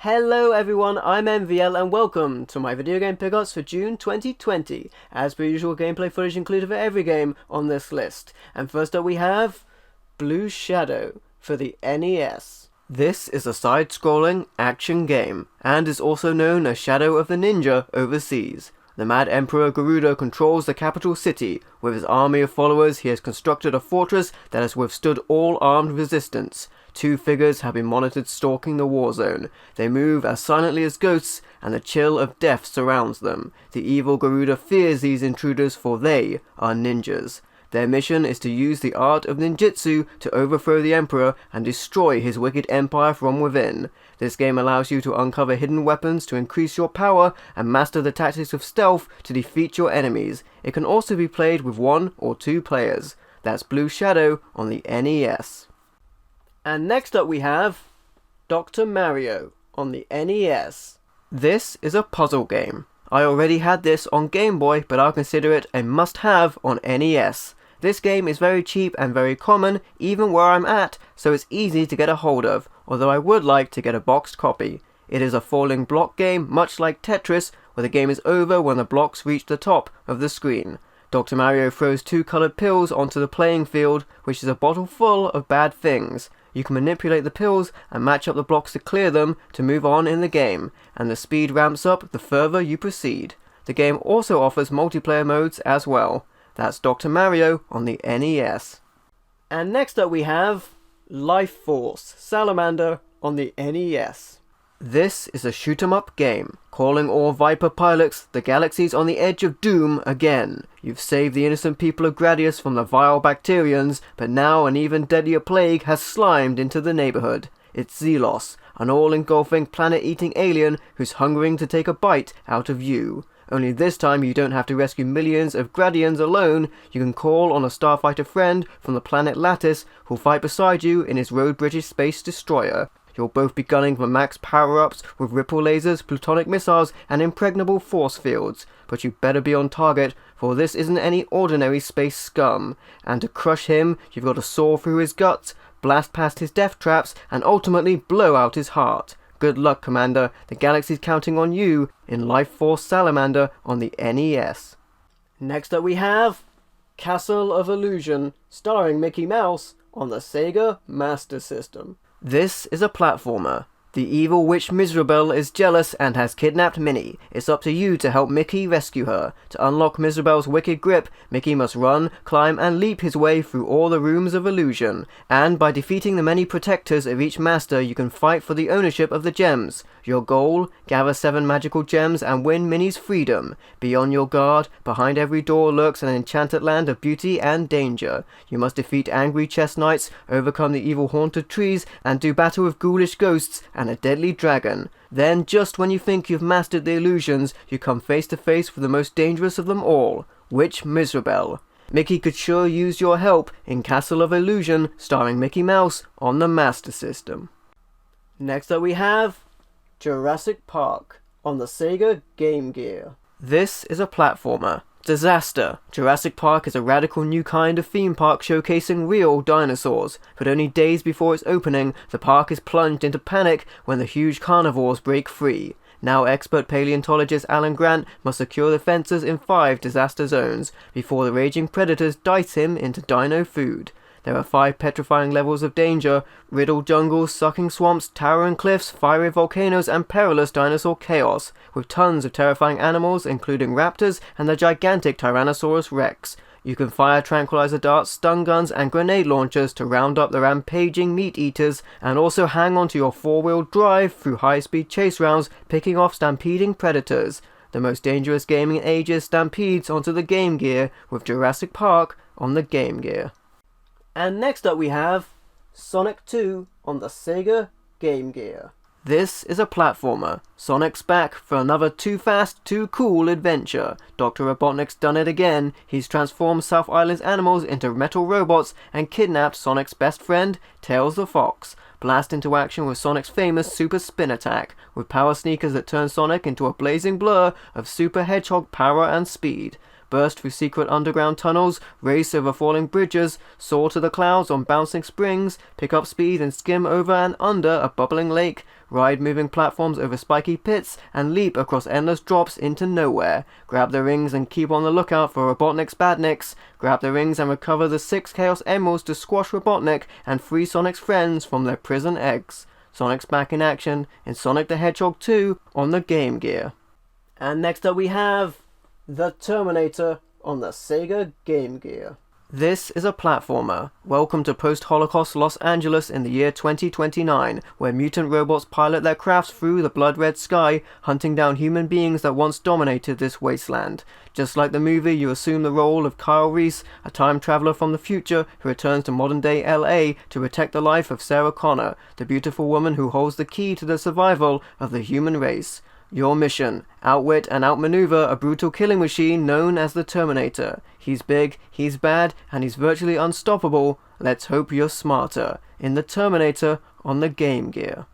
Hello everyone, I'm MVL and welcome to my video game pickups for June 2020. As per usual, gameplay footage included for every game on this list. And first up we have Blue Shadow for the NES. This is a side-scrolling action game, and is also known as Shadow of the Ninja overseas. The Mad Emperor Garuda controls the capital city. With his army of followers, he has constructed a fortress that has withstood all armed resistance. Two figures have been monitored stalking the war zone. They move as silently as ghosts, and the chill of death surrounds them. The evil Garuda fears these intruders, for they are ninjas. Their mission is to use the art of ninjutsu to overthrow the Emperor and destroy his wicked empire from within. This game allows you to uncover hidden weapons to increase your power and master the tactics of stealth to defeat your enemies. It can also be played with 1 or 2 players. That's Blue Shadow on the NES. And next up we have Dr. Mario on the NES. This is a puzzle game. I already had this on Game Boy, but I'll consider it a must-have on NES. This game is very cheap and very common, even where I'm at, so it's easy to get a hold of, although I would like to get a boxed copy. It is a falling block game, much like Tetris, where the game is over when the blocks reach the top of the screen. Dr. Mario throws 2 coloured pills onto the playing field, which is a bottle full of bad things. You can manipulate the pills and match up the blocks to clear them to move on in the game, and the speed ramps up the further you proceed. The game also offers multiplayer modes as well. That's Dr. Mario on the NES. And next up we have Life Force Salamander on the NES. This is a shoot-'em-up game, calling all Viper pilots the galaxies on the edge of doom again. You've saved the innocent people of Gradius from the vile Bacterians, but now an even deadlier plague has slimed into the neighborhood. It's Zelos, an all-engulfing planet-eating alien who's hungering to take a bite out of you. Only this time you don't have to rescue millions of Gradians alone. You can call on a starfighter friend from the planet Lattice who'll fight beside you in his road British space destroyer. You'll both be gunning for max power-ups with ripple lasers, plutonic missiles, and impregnable force fields. But you better be on target, for this isn't any ordinary space scum. And to crush him, you've got to saw through his guts, blast past his death traps, and ultimately blow out his heart. Good luck, Commander. The galaxy's counting on you in Life Force Salamander on the NES. Next up we have Castle of Illusion, starring Mickey Mouse on the Sega Master System. This is a platformer. The evil witch Miserable is jealous and has kidnapped Minnie. It's up to you to help Mickey rescue her. To unlock Miserable's wicked grip, Mickey must run, climb, and leap his way through all the rooms of illusion. And by defeating the many protectors of each master, you can fight for the ownership of the gems. Your goal? Gather 7 magical gems and win Minnie's freedom. Be on your guard. Behind every door lurks an enchanted land of beauty and danger. You must defeat angry chess knights, overcome the evil haunted trees, and do battle with ghoulish ghosts and a deadly dragon. Then, just when you think you've mastered the illusions, you come face to face with the most dangerous of them all, Witch Miserable. Mickey could sure use your help in Castle of Illusion, starring Mickey Mouse on the Master System. Next up we have Jurassic Park on the Sega Game Gear. This is a platformer. Disaster! Jurassic Park is a radical new kind of theme park showcasing real dinosaurs, but only days before its opening, the park is plunged into panic when the huge carnivores break free. Now expert paleontologist Alan Grant must secure the fences in 5 disaster zones before the raging predators dice him into dino food. There are 5 petrifying levels of danger: riddled jungles, sucking swamps, towering cliffs, fiery volcanoes, and perilous dinosaur chaos, with tons of terrifying animals including raptors and the gigantic Tyrannosaurus Rex. You can fire tranquilizer darts, stun guns, and grenade launchers to round up the rampaging meat-eaters, and also hang onto your 4-wheel drive through high-speed chase rounds, picking off stampeding predators. The most dangerous game in ages stampedes onto the Game Gear with Jurassic Park on the Game Gear. And next up we have Sonic 2 on the Sega Game Gear. This is a platformer. Sonic's back for another Too Fast, Too Cool adventure. Dr. Robotnik's done it again. He's transformed South Island's animals into metal robots and kidnapped Sonic's best friend, Tails the Fox. Blast into action with Sonic's famous Super Spin Attack, with power sneakers that turn Sonic into a blazing blur of Super Hedgehog power and speed. Burst through secret underground tunnels, race over falling bridges, soar to the clouds on bouncing springs, pick up speed and skim over and under a bubbling lake, ride moving platforms over spiky pits, and leap across endless drops into nowhere. Grab the rings and keep on the lookout for Robotnik's badniks. Grab the rings and recover the 6 Chaos Emeralds to squash Robotnik and free Sonic's friends from their prison eggs. Sonic's back in action in Sonic the Hedgehog 2 on the Game Gear. And next up we have the Terminator on the Sega Game Gear. This is a platformer. Welcome to post-Holocaust Los Angeles in the year 2029, where mutant robots pilot their crafts through the blood-red sky, hunting down human beings that once dominated this wasteland. Just like the movie, you assume the role of Kyle Reese, a time traveler from the future who returns to modern-day LA to protect the life of Sarah Connor, the beautiful woman who holds the key to the survival of the human race. Your mission: outwit and outmaneuver a brutal killing machine known as the Terminator. He's big, he's bad, and he's virtually unstoppable. Let's hope you're smarter. In the Terminator on the Game Gear.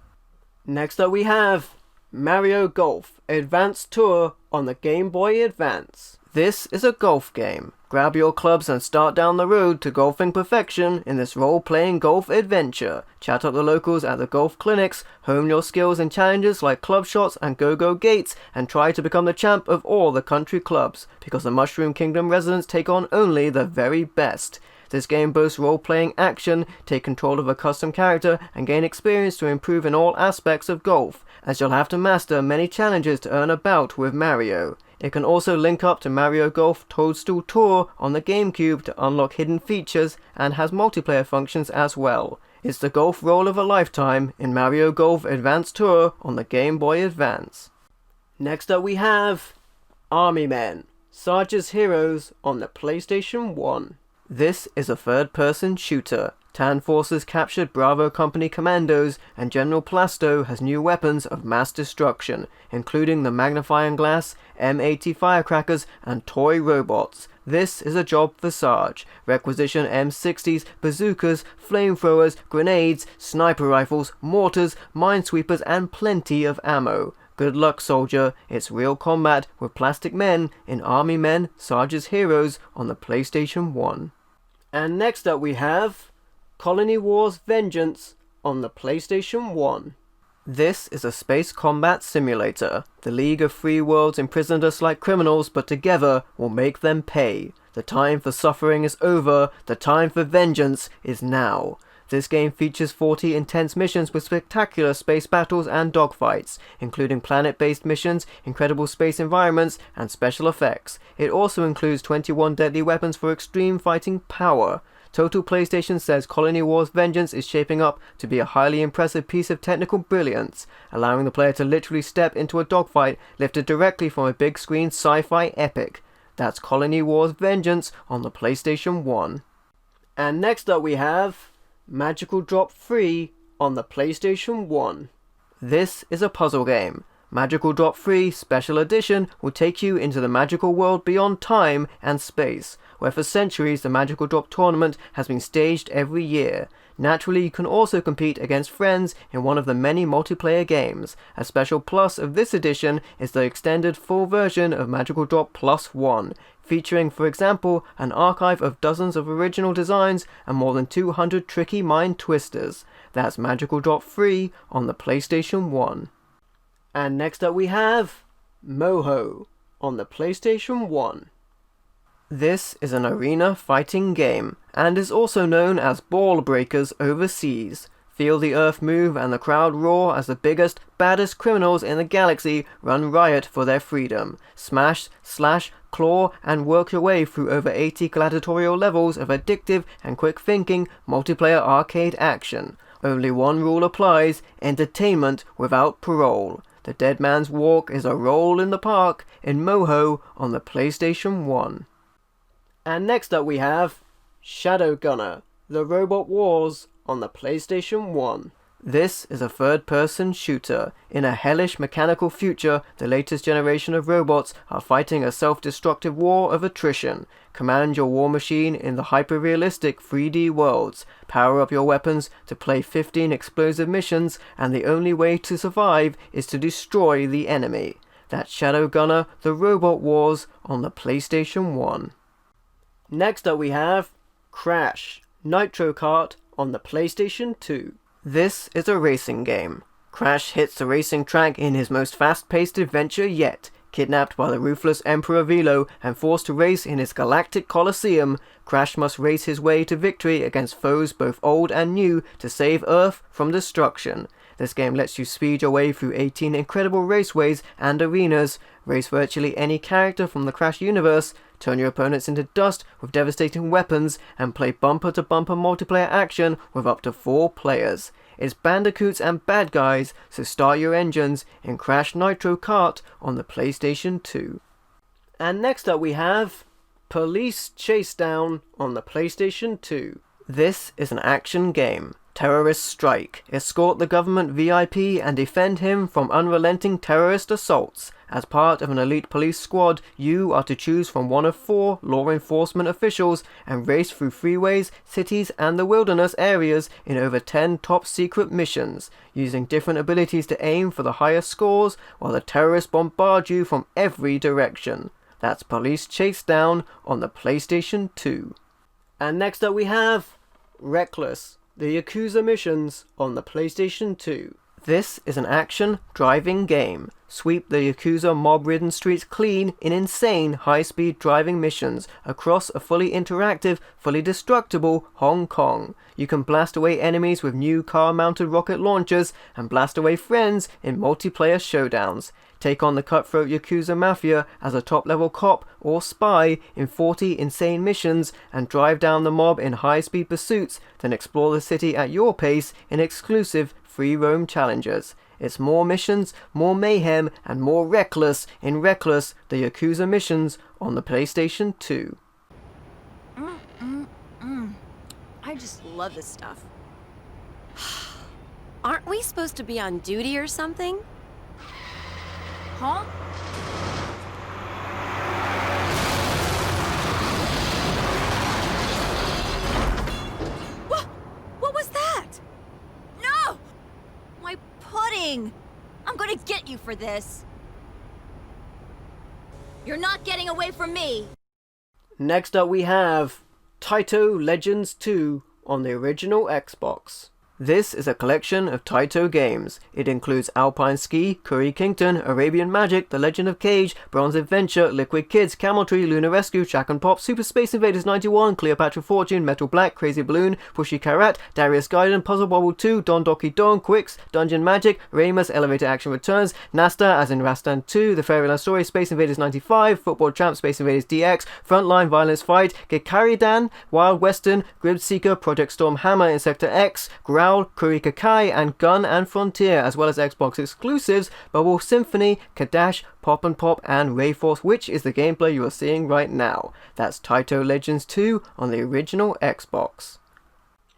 Next up we have Mario Golf Advanced Tour on the Game Boy Advance. This is a golf game. Grab your clubs and start down the road to golfing perfection in this role-playing golf adventure. Chat up the locals at the golf clinics, hone your skills in challenges like club shots and go-go gates, and try to become the champ of all the country clubs, because the Mushroom Kingdom residents take on only the very best. This game boasts role-playing action, take control of a custom character, and gain experience to improve in all aspects of golf, as you'll have to master many challenges to earn a bout with Mario. It can also link up to Mario Golf Toadstool Tour on the GameCube to unlock hidden features, and has multiplayer functions as well. It's the golf roll of a lifetime in Mario Golf Advanced Tour on the Game Boy Advance. Next up we have Army Men, Sarge's Heroes on the PlayStation 1. This is a third-person shooter. Tan forces captured Bravo Company commandos, and General Plasto has new weapons of mass destruction, including the magnifying glass, M80 firecrackers, and toy robots. This is a job for Sarge. Requisition M60s, bazookas, flamethrowers, grenades, sniper rifles, mortars, minesweepers, and plenty of ammo. Good luck, soldier. It's real combat with plastic men in Army Men, Sarge's Heroes on the PlayStation 1. And next up we have Colony Wars Vengeance on the PlayStation 1. This is a space combat simulator. The League of Free Worlds imprisoned us like criminals, but together we'll make them pay. The time for suffering is over. The time for vengeance is now. This game features 40 intense missions with spectacular space battles and dogfights, including planet-based missions, incredible space environments, and special effects. It also includes 21 deadly weapons for extreme fighting power. Total PlayStation says Colony Wars Vengeance is shaping up to be a highly impressive piece of technical brilliance, allowing the player to literally step into a dogfight lifted directly from a big screen sci-fi epic. That's Colony Wars Vengeance on the PlayStation 1. And next up we have Magical Drop 3 on the PlayStation 1. This is a puzzle game. Magical Drop 3 Special Edition will take you into the magical world beyond time and space, where for centuries the Magical Drop tournament has been staged every year. Naturally, you can also compete against friends in one of the many multiplayer games. A special plus of this edition is the extended full version of Magical Drop Plus 1, featuring, for example, an archive of dozens of original designs and more than 200 tricky mind twisters. That's Magical Drop 3 on the PlayStation 1. And next up we have MoHo on the PlayStation 1. This is an arena fighting game, and is also known as Ball Breakers overseas. Feel the earth move and the crowd roar as the biggest, baddest criminals in the galaxy run riot for their freedom. Smash, slash, claw, and work your way through over 80 gladiatorial levels of addictive and quick-thinking multiplayer arcade action. Only one rule applies: entertainment without parole. The Dead Man's Walk is a roll in the park in MoHo on the PlayStation 1. And next up we have Shadow Gunner, The Robot Wars on the PlayStation 1. This is a third-person shooter. In a hellish mechanical future, the latest generation of robots are fighting a self-destructive war of attrition. Command your war machine in the hyper-realistic 3D worlds. Power up your weapons to play 15 explosive missions, and the only way to survive is to destroy the enemy. That's Shadow Gunner, The Robot Wars on the PlayStation 1. Next up we have Crash, Nitro Kart on the PlayStation 2. This is a racing game. Crash hits the racing track in his most fast-paced adventure yet. Kidnapped by the ruthless Emperor Velo and forced to race in his galactic coliseum, Crash must race his way to victory against foes both old and new to save Earth from destruction. This game lets you speed your way through 18 incredible raceways and arenas, race virtually any character from the Crash universe, turn your opponents into dust with devastating weapons, and play bumper-to-bumper multiplayer action with up to 4 players. It's bandicoots and bad guys, so start your engines in Crash Nitro Kart on the PlayStation 2. And next up we have Police Chase Down on the PlayStation 2. This is an action game. Terrorists strike, escort the government VIP and defend him from unrelenting terrorist assaults. As part of an elite police squad, you are to choose from one of 4 law enforcement officials and race through freeways, cities and the wilderness areas in over 10 top secret missions, using different abilities to aim for the highest scores while the terrorists bombard you from every direction. That's Police Chase Down on the PlayStation 2. And next up we have Wreckless, the Yakuza missions on the PlayStation 2. This is an action driving game. Sweep the Yakuza mob-ridden streets clean in insane high-speed driving missions across a fully interactive, fully destructible Hong Kong. You can blast away enemies with new car-mounted rocket launchers and blast away friends in multiplayer showdowns. Take on the cutthroat Yakuza Mafia as a top-level cop or spy in 40 insane missions and drive down the mob in high-speed pursuits, then explore the city at your pace in exclusive free roam challenges. It's more missions, more mayhem, and more reckless in Wreckless, the Yakuza missions on the PlayStation 2. I just love this stuff. Aren't we supposed to be on duty or something? Huh? What was that? No! My pudding! I'm gonna get you for this. You're not getting away from me! Next up we have Taito Legends 2 on the original Xbox. This is a collection of Taito games. It includes Alpine Ski, Curry Kington, Arabian Magic, The Legend of Cage, Bronze Adventure, Liquid Kids, Camel Tree, Lunar Rescue, Shack and Pop, Super Space Invaders 91, Cleopatra Fortune, Metal Black, Crazy Balloon, Pushy Karat, Darius Gaiden, Puzzle Bobble 2, Don Doki Don, Quicks, Dungeon Magic, Ramus, Elevator Action Returns, Nasta as in Rastan 2, The Fairyland Story, Space Invaders 95, Football Champ, Space Invaders DX, Frontline Violence Fight, Gekaridan, Wild Western, Grid Seeker, Project Storm Hammer in Sector X, Growl, Kurika Kai, and Gun and Frontier, as well as Xbox exclusives Bubble Symphony, Kadash, Pop and Pop, and Rayforce, which is the gameplay you are seeing right now. That's Taito Legends 2 on the original Xbox.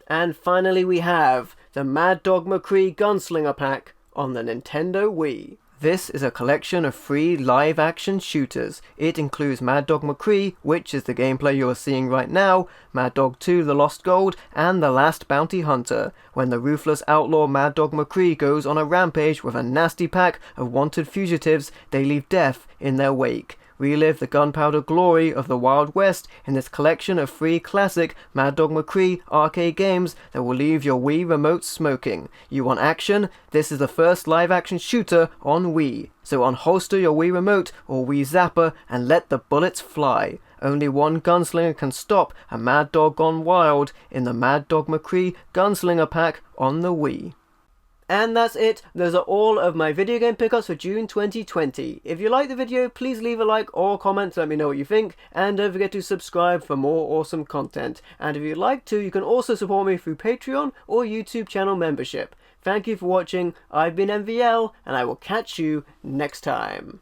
And finally we have the Mad Dog Mccree Gunslinger Pack on the Nintendo Wii. This is a collection of free live-action shooters. It includes Mad Dog Mccree, which is the gameplay you are seeing right now, Mad Dog 2 The Lost Gold, and The Last Bounty Hunter. When the ruthless outlaw Mad Dog Mccree goes on a rampage with a nasty pack of wanted fugitives, they leave death in their wake. Relive the gunpowder glory of the Wild West in this collection of free classic Mad Dog Mccree arcade games that will leave your Wii remote smoking. You want action? This is the first live-action shooter on Wii. So unholster your Wii remote or Wii Zapper and let the bullets fly. Only one gunslinger can stop a Mad Dog gone wild in the Mad Dog Mccree Gunslinger Pack on the Wii. And that's it. Those are all of my video game pickups for June 2020. If you like the video, please leave a like or comment to let me know what you think, and don't forget to subscribe for more awesome content. And if you'd like to, you can also support me through Patreon or YouTube channel membership. Thank you for watching. I've been MVL, and I will catch you next time.